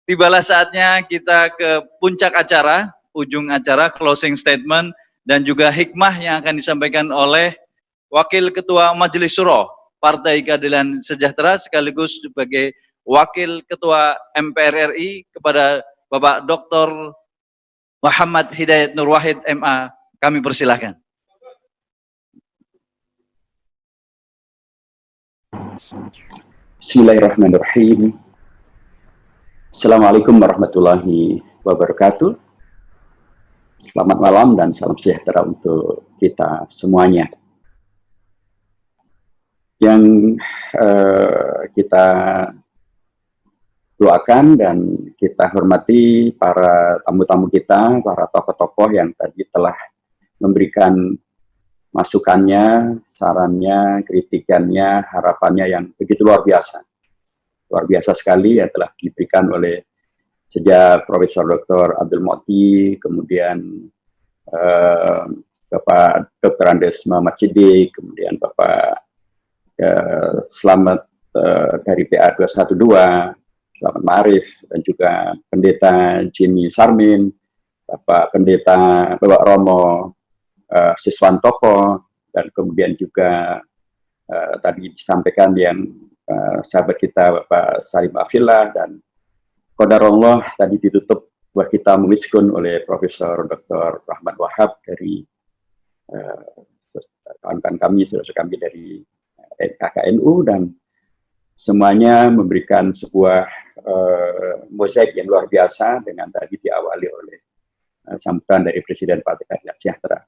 tibalah saatnya kita ke puncak acara, ujung acara, closing statement, dan juga hikmah yang akan disampaikan oleh Wakil Ketua Majelis Syuro Partai Keadilan Sejahtera sekaligus sebagai Wakil Ketua MPR RI kepada Bapak Dr. Muhammad Hidayat Nur Wahid MA. Kami persilahkan. Bismillahirrahmanirrahim. Assalamualaikum warahmatullahi wabarakatuh. Selamat malam dan salam sejahtera untuk kita semuanya. Yang kita doakan dan kita hormati para tamu-tamu kita, para tokoh-tokoh yang tadi telah memberikan masukannya, sarannya, kritikannya, harapannya yang begitu luar biasa. Luar biasa sekali yang telah diberikan oleh sejak Profesor Dr. Abdul Mu'ti, kemudian Bapak Dr. Andes Muhammad Siddiq, kemudian Bapak Selamat dari PA 212, Selamat Ma'arif, dan juga Pendeta Jimmy Sarmin, Bapak Pendeta Bapak Romo Siswantoko, dan kemudian juga tadi disampaikan yang sahabat kita Bapak Salim Afillah, dan qadarullah tadi ditutup buat kita memiskun oleh Profesor Dr. Rahmat Wahab dari kawan-kawan kami, saudara kami dari KKNU, dan semuanya memberikan sebuah mozaik yang luar biasa dengan tadi diawali oleh sambutan dari Presiden Partai Keadilan Sejahtera.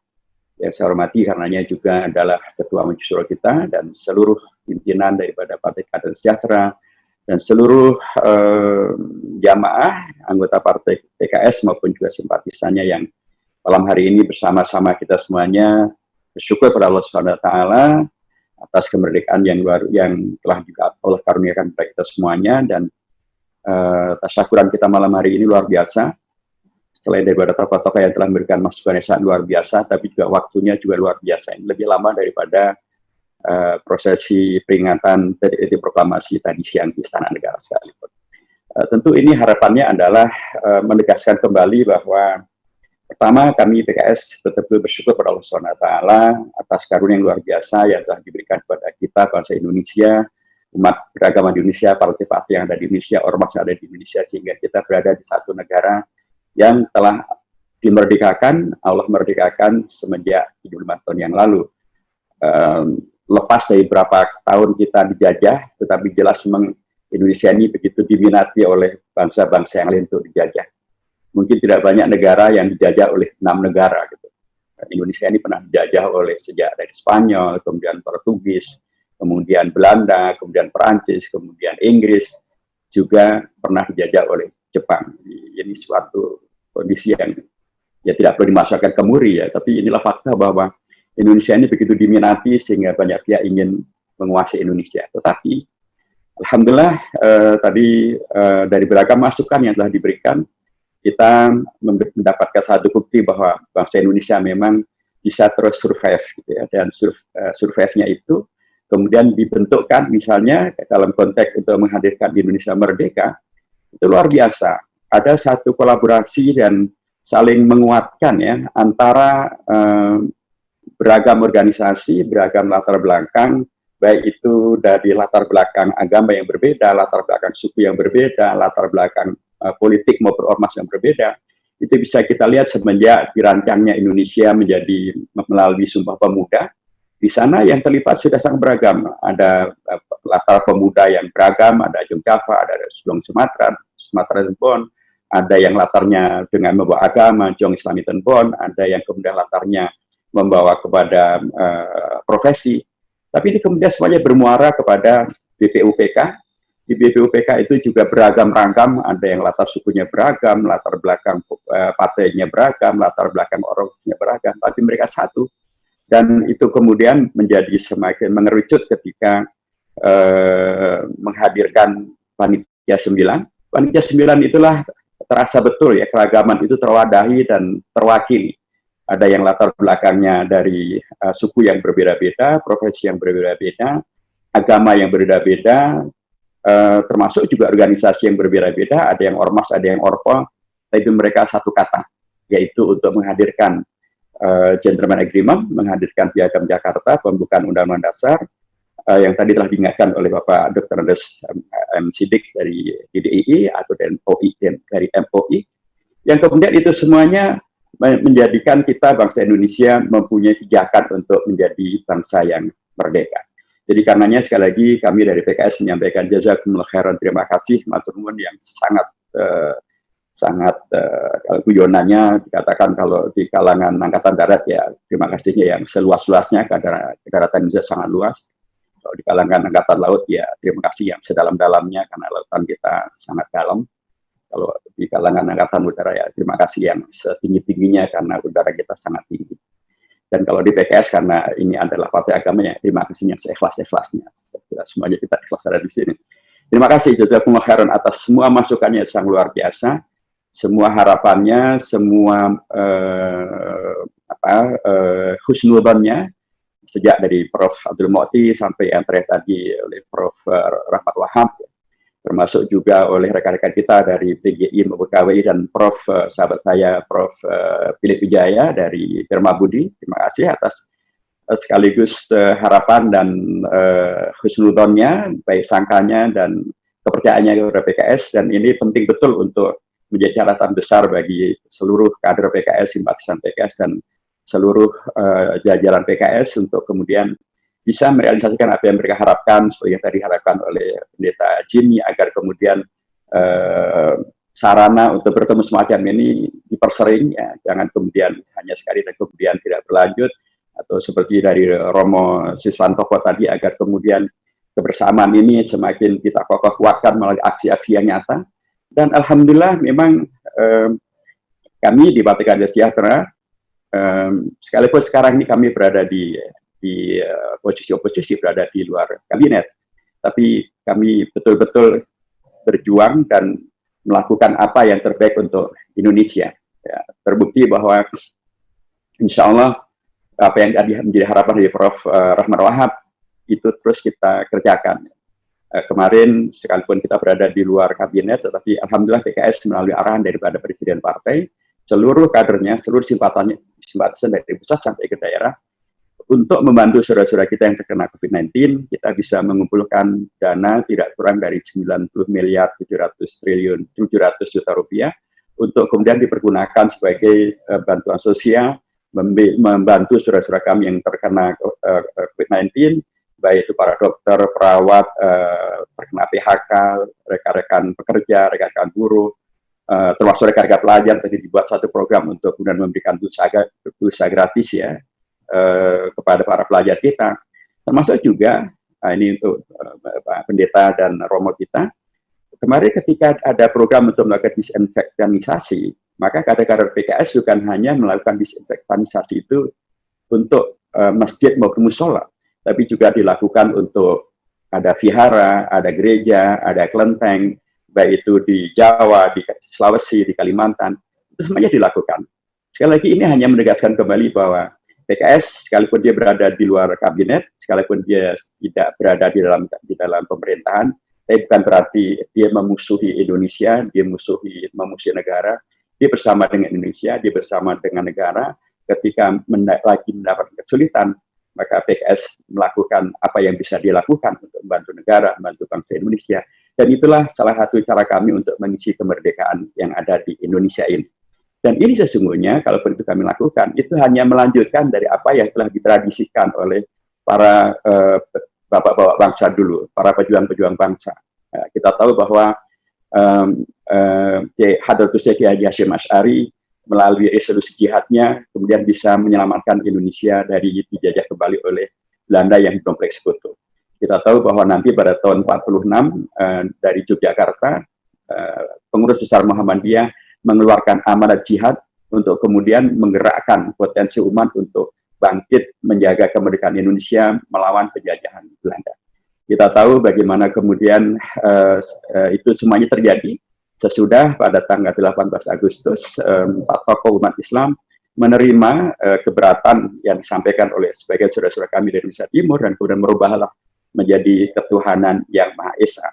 Yang saya hormati karenanya juga adalah Ketua Majelis Syuro kita dan seluruh pimpinan daripada Partai Keadilan Sejahtera dan seluruh jamaah anggota Partai PKS maupun juga simpatisannya yang malam hari ini bersama-sama kita semuanya bersyukur kepada Allah Subhanahu wa taala atas kemerdekaan yang telah juga Allah karuniakan kepada kita semuanya, dan tasyakuran kita malam hari ini luar biasa. Selain daripada tokoh-tokoh yang telah memberikan masukan yang sangat luar biasa, tapi juga waktunya juga luar biasa. Ini lebih lama daripada prosesi peringatan PTT Proklamasi tadi siang di Istana Negara sekalipun. Tentu ini harapannya adalah menegaskan kembali bahwa pertama kami PKS betul-betul bersyukur kepada Allah SWT atas karunia yang luar biasa yang telah diberikan kepada kita, bangsa Indonesia, umat beragama di Indonesia, partai-partai yang ada di Indonesia, ormas yang ada di Indonesia, sehingga kita berada di satu negara yang telah dimerdekakan, Allah merdekakan semenjak 75 tahun yang lalu. Lepas dari beberapa tahun kita dijajah, tetapi jelas memang Indonesia ini begitu diminati oleh bangsa-bangsa yang lain untuk dijajah. Mungkin tidak banyak negara yang dijajah oleh 6 negara. Gitu. Indonesia ini pernah dijajah oleh sejak dari Spanyol, kemudian Portugis, kemudian Belanda, kemudian Perancis, kemudian Inggris, juga pernah dijajah oleh Jepang. Ini suatu kondisi yang ya tidak perlu dimasukkan ke muri ya, tapi inilah fakta bahwa Indonesia ini begitu diminati sehingga banyak pihak ingin menguasai Indonesia. Tetapi alhamdulillah tadi dari beragam masukan yang telah diberikan, kita mendapatkan satu bukti bahwa bangsa Indonesia memang bisa terus survive gitu ya, dan survive-nya itu kemudian dibentukkan misalnya dalam konteks untuk menghadirkan Indonesia merdeka, itu luar biasa. Ada satu kolaborasi dan saling menguatkan ya antara beragam organisasi, beragam latar belakang, baik itu dari latar belakang agama yang berbeda, latar belakang suku yang berbeda, latar belakang politik maupun ormas yang berbeda. Itu bisa kita lihat semenjak dirancangnya Indonesia menjadi melalui Sumpah Pemuda. Di sana yang terlibat sudah sangat beragam. Ada latar pemuda yang beragam, ada Jong Java, ada Sulong Sumatera Tembon, ada yang latarnya dengan membawa agama, Jong Islami Tembon, ada yang kemudian latarnya membawa kepada profesi. Tapi ini kemudian semuanya bermuara kepada BPUPK. Di BPUPK itu juga beragam ragam, ada yang latar sukunya beragam, latar belakang partainya beragam, latar belakang orangnya beragam, tapi mereka satu. Dan itu kemudian menjadi semakin mengerucut ketika menghadirkan Panitia 9. Panitia 9 itulah terasa betul ya, keragaman itu terwadahi dan terwakili. Ada yang latar belakangnya dari suku yang berbeda-beda, profesi yang berbeda-beda, agama yang berbeda-beda, termasuk juga organisasi yang berbeda-beda, ada yang ormas, ada yang orpol, tapi mereka satu kata, yaitu untuk menghadirkan gentleman agreement, menghadirkan Piagam Jakarta, pembukaan Undang-Undang Dasar, yang tadi telah diingatkan oleh Bapak Dr. Andes M. Siddiq dari DDII atau dari MOI, yang kemudian itu semuanya menjadikan kita bangsa Indonesia mempunyai pijakan untuk menjadi bangsa yang merdeka. Jadi karenanya sekali lagi kami dari PKS menyampaikan jazakumullah khairan, terima kasih matur nuwun yang sangat kalau guyonannya dikatakan kalau di kalangan Angkatan Darat ya terima kasihnya yang seluas-luasnya karena daratan Indonesia sangat luas. Kalau di kalangan Angkatan Laut ya terima kasih yang sedalam-dalamnya karena lautan kita sangat dalam. Kalau di kalangan Angkatan Udara ya terima kasih yang setinggi-tingginya karena udara kita sangat tinggi. Dan kalau di PKS karena ini adalah partai agamanya, terima kasihnya seikhlas-ikhlasnya. Semuanya kita ikhlas ada di sini. Terima kasih jazakumullah khairan atas semua masukannya yang sangat luar biasa, semua harapannya, semua husnudzonnya, sejak dari Prof. Abdul Mu'ti sampai yang terakhir tadi oleh Prof. Rahmat Wahab, termasuk juga oleh rekan-rekan kita dari PGI maupun KWI dan Prof. Sahabat saya Prof. Philip Wijaya dari Dharma Budi. Terima kasih atas sekaligus harapan dan husnudzonnya, baik sangkanya dan kepercayaannya kepada PKS, dan ini penting betul untuk menjadi catatan besar bagi seluruh kader PKS, simpatisan PKS dan seluruh jajaran PKS untuk kemudian bisa merealisasikan apa yang mereka harapkan, seperti yang tadi diharapkan oleh Pendeta Jimmy, agar kemudian sarana untuk bertemu semacam ini dipersering, ya, jangan kemudian hanya sekali dan kemudian tidak berlanjut, atau seperti dari Romo Siswantoko tadi, agar kemudian kebersamaan ini semakin kita kuatkan melalui aksi-aksi yang nyata. Dan alhamdulillah memang kami di Partai Keadilan Sejahtera, sekalipun sekarang ini kami berada di posisi oposisi, berada di luar kabinet, tapi kami betul-betul berjuang dan melakukan apa yang terbaik untuk Indonesia. Ya, terbukti bahwa insya Allah apa yang tadi menjadi harapan dari Prof. Rahmat Wahab itu terus kita kerjakan. Kemarin sekalipun kita berada di luar kabinet, tetapi alhamdulillah PKS melalui arahan daripada Presiden Partai, seluruh kadernya, seluruh simpatisan dari pusat sampai ke daerah, untuk membantu saudara-saudara kita yang terkena COVID-19, kita bisa mengumpulkan dana tidak kurang dari 90 miliar 700 juta rupiah untuk kemudian dipergunakan sebagai bantuan sosial, membantu saudara-saudara kami yang terkena COVID-19, baik itu para dokter, perawat, terkena PHK, rekan-rekan pekerja, rekan-rekan buruh, termasuk rekan-rekan pelajar. Tadi dibuat satu program untuk kemudian memberikan pulsa gratis ya, kepada para pelajar kita, termasuk juga ini untuk pendeta dan romo kita. Kemarin ketika ada program untuk melakukan disinfektanisasi, maka kader-kader PKS bukan hanya melakukan disinfektanisasi itu untuk masjid maupun musola, tapi juga dilakukan untuk ada vihara, ada gereja, ada kelenteng, baik itu di Jawa, di Sulawesi, di Kalimantan, itu semuanya dilakukan. Sekali lagi ini hanya menegaskan kembali bahwa PKS, sekalipun dia berada di luar kabinet, sekalipun dia tidak berada di dalam pemerintahan, tapi bukan berarti dia memusuhi Indonesia, dia memusuhi negara. Dia bersama dengan Indonesia, dia bersama dengan negara. Ketika lagi mendapat kesulitan, maka PKS melakukan apa yang bisa dia lakukan untuk membantu negara, membantu bangsa Indonesia. Dan itulah salah satu cara kami untuk mengisi kemerdekaan yang ada di Indonesia ini. Dan ini sesungguhnya, kalaupun itu kami lakukan, itu hanya melanjutkan dari apa yang telah ditradisikan oleh para bapak-bapak bangsa dulu, para pejuang-pejuang bangsa. Kita tahu bahwa Hadratus Syekh Haji Hasyim Asy'ari melalui resolusi jihadnya, kemudian bisa menyelamatkan Indonesia dari dijajah kembali oleh Belanda yang kompleks sekutu. Kita tahu bahwa nanti pada tahun 46 dari Yogyakarta, pengurus besar Muhammadiyah mengeluarkan amanat jihad untuk kemudian menggerakkan potensi umat untuk bangkit menjaga kemerdekaan Indonesia melawan penjajahan Belanda. Kita tahu bagaimana kemudian itu semuanya terjadi sesudah pada tanggal 18 Agustus 4 tokoh umat Islam menerima keberatan yang disampaikan oleh sebagian saudara-saudara kami dari Indonesia Timur dan kemudian merubahlah menjadi ketuhanan yang Maha Esa.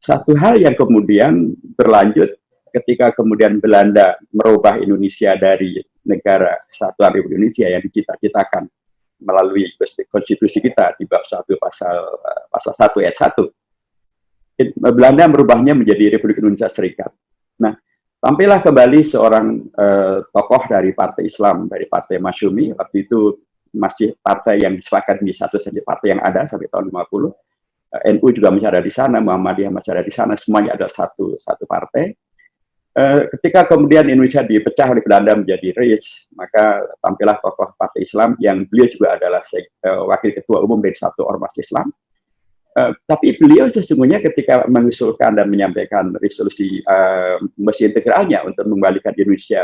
satu hal yang kemudian berlanjut ketika kemudian Belanda merubah Indonesia dari negara kesatuan Republik Indonesia yang dicita-citakan melalui konstitusi kita di bab 1 pasal 1 ayat 1. Belanda merubahnya menjadi Republik Indonesia Serikat. Nah, tampillah kembali seorang tokoh dari Partai Islam, dari Partai Masyumi. Waktu itu masih partai yang disepakati di satu saja partai yang ada sampai tahun 50. NU juga masih ada di sana, Muhammadiyah masih ada di sana, semuanya ada satu partai. Ketika kemudian Indonesia dipecah oleh Belanda menjadi RIS, maka tampillah tokoh Partai Islam yang beliau juga adalah wakil ketua umum dari satu ormas Islam. Tapi beliau sesungguhnya ketika mengusulkan dan menyampaikan resolusi misi integralnya untuk mengembalikan Indonesia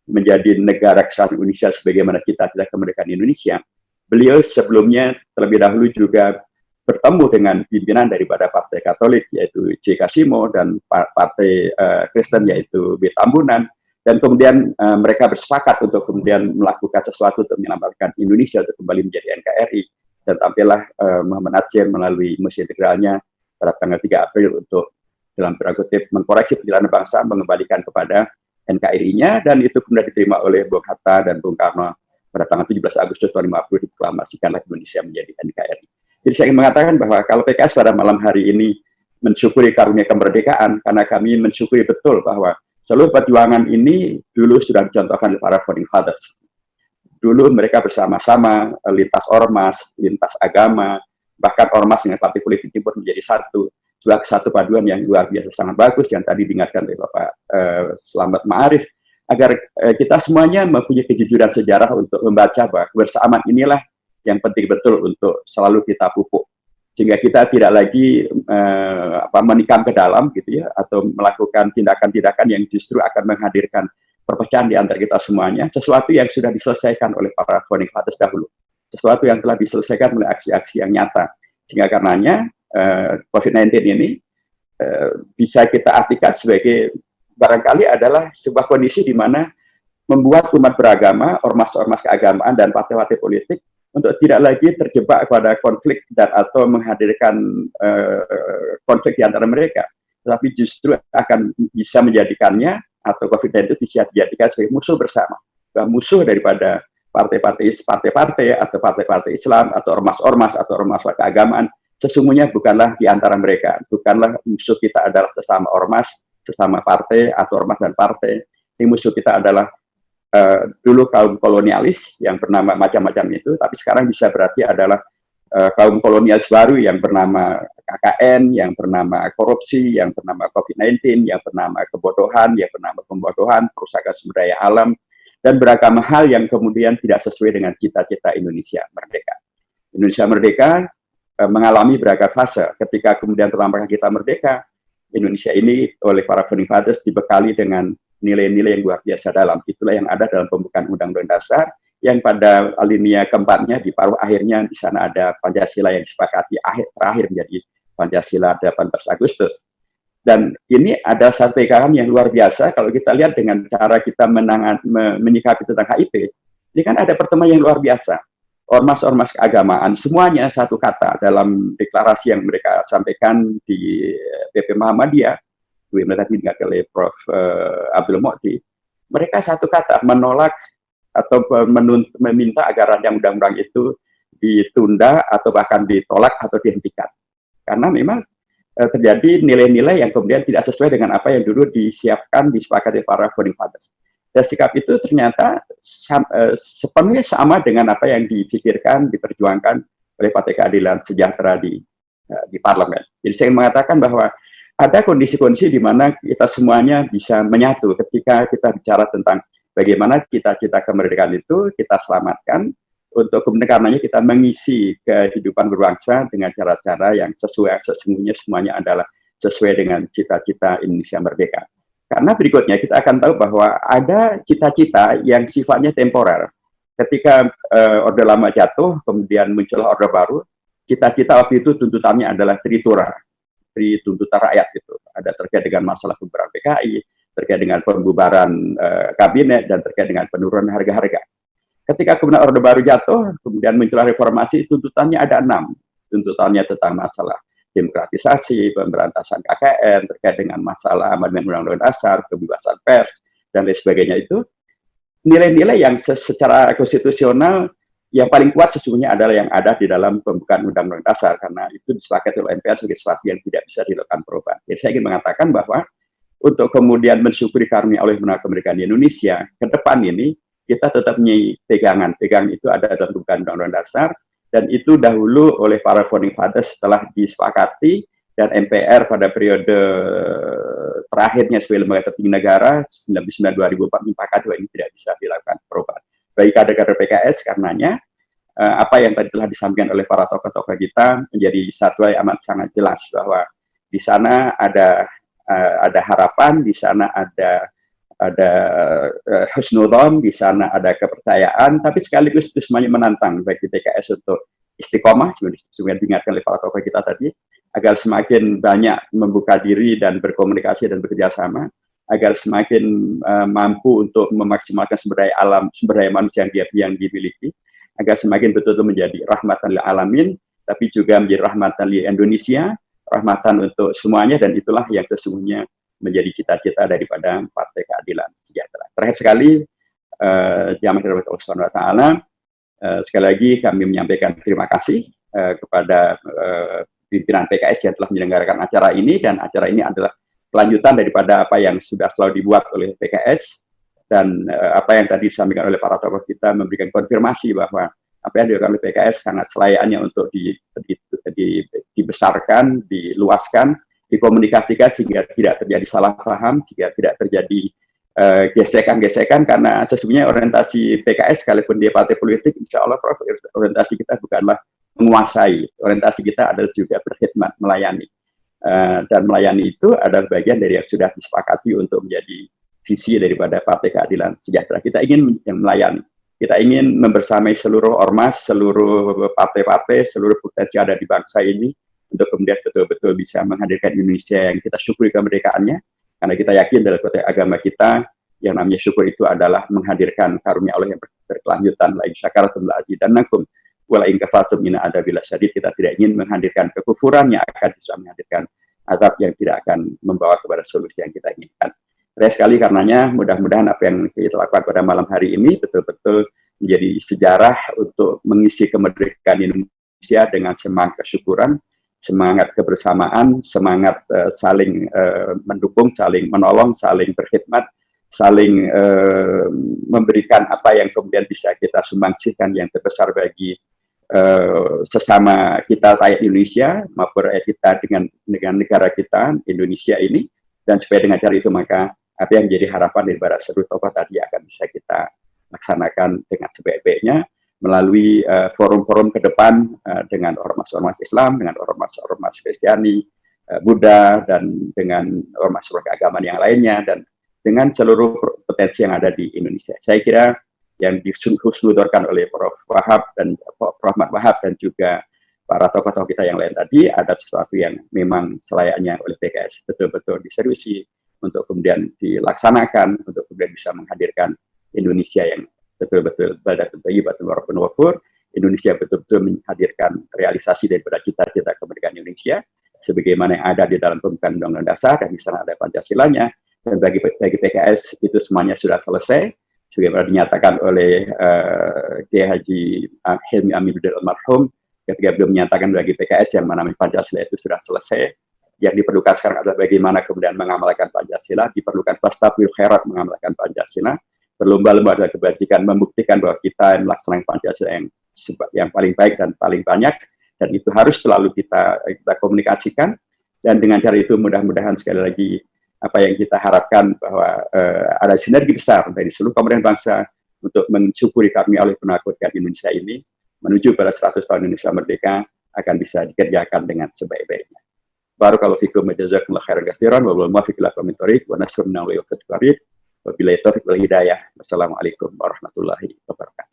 menjadi negara kesatuan Indonesia sebagaimana cita-cita kemerdekaan Indonesia, beliau sebelumnya terlebih dahulu juga bertemu dengan pimpinan daripada Partai Katolik yaitu C. Kasimo dan Partai Kristen yaitu B. Tambunan, dan kemudian mereka bersepakat untuk kemudian melakukan sesuatu untuk menyelamatkan Indonesia untuk kembali menjadi NKRI. Dan tampillah Muhammad Natsir melalui misi integralnya pada tanggal 3 April untuk dalam tanda kutip mengkoreksi perjalanan bangsa, mengembalikan kepada NKRI-nya, dan itu kemudian diterima oleh Bung Hatta dan Bung Karno pada tanggal 17 Agustus 2050 diproklamasikanlah Indonesia menjadi NKRI. Jadi saya ingin mengatakan bahwa kalau PKS pada malam hari ini mensyukuri karunia kemerdekaan, karena kami mensyukuri betul bahwa seluruh perjuangan ini dulu sudah dicontohkan oleh para founding fathers. Dulu mereka bersama-sama lintas ormas, lintas agama, bahkan ormas dengan partai politik pun menjadi satu. Sebuah kesatu paduan yang luar biasa sangat bagus yang tadi diingatkan oleh Bapak Slamet Ma'arif, agar kita semuanya mempunyai kejujuran sejarah untuk membaca bahwa kebersamaan inilah yang penting betul untuk selalu kita pupuk. Sehingga kita tidak lagi menikam ke dalam gitu ya, atau melakukan tindakan-tindakan yang justru akan menghadirkan perpecahan di antara kita semuanya, sesuatu yang sudah diselesaikan oleh para founding fathers dahulu, sesuatu yang telah diselesaikan oleh aksi-aksi yang nyata. Sehingga karenanya COVID-19 ini bisa kita artikan sebagai barangkali adalah sebuah kondisi di mana membuat umat beragama, ormas-ormas keagamaan dan partai-partai politik untuk tidak lagi terjebak pada konflik dan atau menghadirkan konflik di antara mereka, tetapi justru akan bisa menjadikannya atau COVID-19 itu bisa dijadikan sebagai musuh bersama, musuh daripada partai-partai atau partai-partai Islam atau ormas-ormas atau ormas keagamaan. Sesungguhnya bukanlah di antara mereka, bukanlah musuh kita adalah sesama ormas, sesama partai atau ormas dan partai. Yang musuh kita adalah dulu kaum kolonialis yang bernama macam-macam itu, tapi sekarang bisa berarti adalah kaum kolonialis baru yang bernama KKN, yang bernama korupsi, yang bernama COVID-19, yang bernama kebodohan, yang bernama pembodohan, perusahaan sumber daya alam, dan beragam hal yang kemudian tidak sesuai dengan cita-cita Indonesia merdeka. Indonesia merdeka mengalami beragam fase. Ketika kemudian pertama kita merdeka, Indonesia ini oleh para founding fathers dibekali dengan nilai-nilai yang luar biasa dalam. Itulah yang ada dalam pembukaan Undang-Undang Dasar, yang pada alinea keempatnya di paruh akhirnya di sana ada Pancasila yang disepakati terakhir menjadi Pancasila 18 Agustus. Dan ini ada satu pegangan yang luar biasa kalau kita lihat dengan cara kita menyikapi tentang HIP. Ini kan ada pertemuan yang luar biasa. Ormas-ormas keagamaan semuanya satu kata dalam deklarasi yang mereka sampaikan di PP Muhammadiyah, tadi diingat oleh Prof. Abdul Mu'ti. Mereka satu kata menolak atau meminta agar rancangan undang-undang itu ditunda atau bahkan ditolak atau dihentikan. Karena memang terjadi nilai-nilai yang kemudian tidak sesuai dengan apa yang dulu disepakati para founding fathers. Dan sikap itu ternyata sepenuhnya sama dengan apa yang dipikirkan, diperjuangkan oleh Partai Keadilan Sejahtera di parlemen. Jadi saya mengatakan bahwa ada kondisi-kondisi di mana kita semuanya bisa menyatu ketika kita bicara tentang bagaimana cita-cita kemerdekaan itu kita selamatkan, untuk kemudian karenanya kita mengisi kehidupan berbangsa dengan cara-cara yang sesungguhnya semuanya adalah sesuai dengan cita-cita Indonesia merdeka. Karena berikutnya kita akan tahu bahwa ada cita-cita yang sifatnya temporer. Ketika Orde Lama jatuh, kemudian muncul Orde Baru, cita-cita waktu itu tuntutannya adalah tritura, tuntutan rakyat itu. Ada terkait dengan masalah pembubaran PKI, terkait dengan pembubaran kabinet, dan terkait dengan penurunan harga-harga. Ketika kemudian Orde Baru jatuh, kemudian muncullah reformasi, tuntutannya ada 6. Tuntutannya tentang masalah demokratisasi, pemberantasan KKN, terkait dengan masalah amandemen Undang-Undang Dasar, kebebasan pers, dan lain sebagainya itu, nilai-nilai yang secara konstitusional yang paling kuat sesungguhnya adalah yang ada di dalam pembukaan Undang-Undang Dasar, karena itu disepakati oleh MPR sebagai sesuatu yang tidak bisa dilakukan perubahan. Jadi saya ingin mengatakan bahwa untuk kemudian mensyukuri karunia Allah menarik kemerdekaan di Indonesia, ke depan ini kita tetap punya pegangan. Pegangan itu ada dalam pembukaan Undang-Undang Dasar, dan itu dahulu oleh para founding fathers setelah disepakati, dan MPR pada periode terakhirnya sebagai lembaga tertinggi negara 1999-2004 menyepakati bahwa ini tidak bisa dilakukan perubahan. Bagi kader-kader PKS, karenanya apa yang tadi telah disampaikan oleh para tokoh-tokoh kita menjadi satu yang amat sangat jelas bahwa di sana ada harapan, di sana ada husnudzon, di sana ada kepercayaan, tapi sekaligus itu semuanya menantang bagi PKS untuk istiqomah, sebenarnya diingatkan oleh para tokoh kita tadi, agar semakin banyak membuka diri dan berkomunikasi dan bekerja sama, agar semakin mampu untuk memaksimalkan sumber daya alam, sumber daya manusia yang dimiliki, agar semakin betul-betul menjadi rahmatan lil alamin, tapi juga menjadi rahmatan lil Indonesia, rahmatan untuk semuanya, dan itulah yang sesungguhnya menjadi cita-cita daripada Partai Keadilan Sejahtera. Terakhir sekali, jamaah dirahmati Allah Subhanahu wa taala, sekali lagi kami menyampaikan terima kasih kepada pimpinan PKS yang telah menyelenggarakan acara ini, dan acara ini adalah kelanjutan daripada apa yang sudah selalu dibuat oleh PKS, dan apa yang tadi disampaikan oleh para tokoh kita memberikan konfirmasi bahwa apa yang dilakukan oleh PKS sangat selayaknya untuk dibesarkan, diluaskan, dikomunikasikan sehingga tidak terjadi salah paham, sehingga tidak terjadi gesekan-gesekan, karena sesungguhnya orientasi PKS sekalipun dia partai politik, insya Allah Prof, orientasi kita bukanlah menguasai, orientasi kita adalah juga berkhidmat, melayani. Dan melayani itu adalah bagian dari yang sudah disepakati untuk menjadi visi daripada Partai Keadilan Sejahtera. Kita ingin yang melayani, kita ingin membersamai seluruh ormas, seluruh partai-partai, seluruh potensi ada di bangsa ini, untuk kemudian betul-betul bisa menghadirkan Indonesia yang kita syukuri kemerdekaannya, karena kita yakin dalam konteks agama kita, yang namanya syukur itu adalah menghadirkan karunia Allah yang berkelanjutan, la in syakartum la azidannakum wala in kafartum inna adzabi lasyadid. Kita tidak ingin menghadirkan kekufuran yang akan bisa menghadirkan azab yang tidak akan membawa kepada solusi yang kita inginkan. Terakhir sekali, karenanya mudah-mudahan apa yang kita lakukan pada malam hari ini betul-betul menjadi sejarah untuk mengisi kemerdekaan Indonesia dengan semangat kesyukuran, semangat kebersamaan, semangat saling mendukung, saling menolong, saling berkhidmat, saling memberikan apa yang kemudian bisa kita sumbangsihkan yang terbesar bagi sesama kita rakyat Indonesia maupun rakyat kita dengan negara kita Indonesia ini, dan supaya dengan cara itu maka apa yang menjadi harapan dari seluruh tokoh tadi akan bisa kita laksanakan dengan sebaik-baiknya melalui forum-forum ke depan dengan ormas-ormas Islam, dengan ormas-ormas Kristiani, Buddha, dan dengan ormas-ormas keagamaan yang lainnya, dan dengan seluruh potensi yang ada di Indonesia. Saya kira yang dihusnudorkan oleh Prof. Wahab dan Prof. Ahmad Wahab dan juga para tokoh-tokoh kita yang lain tadi ada sesuatu yang memang selayaknya oleh PKS betul-betul diseriusi untuk kemudian dilaksanakan, untuk kemudian bisa menghadirkan Indonesia yang betul-betul baladatun thayyibatun wa rabbun ghafur. Indonesia betul-betul menghadirkan realisasi daripada cita-cita kemerdekaan Indonesia sebagaimana yang ada di dalam pembukaan Undang-Undang Dasar, dan di sana ada Pancasilanya, dan bagi PKS itu semuanya sudah selesai sebagaimana dinyatakan oleh Kiai Haji Hilmi Aminuddin almarhum ketika beliau menyatakan bagi PKS yang menamai Pancasila itu sudah selesai. Yang diperlukan sekarang adalah bagaimana kemudian mengamalkan Pancasila, diperlukan fastabiqul khairat mengamalkan Pancasila, berlomba-lomba dalam kebajikan, membuktikan bahwa kita melaksanakan Pancasila yang paling baik dan paling banyak, dan itu harus selalu kita komunikasikan, dan dengan cara itu mudah-mudahan sekali lagi apa yang kita harapkan bahwa ada sinergi besar dari seluruh komponen bangsa untuk mensyukuri karunia Allah kemerdekaan Indonesia ini menuju pada 100 tahun Indonesia merdeka akan bisa dikerjakan dengan sebaik-baiknya. Barakallahu fikum wa jazakumullahu khairan katsiran wa billahi taufiq wa nasrun min Allah wa billahi taufiq wal hidayah. Wassalamualaikum warahmatullahi wabarakatuh.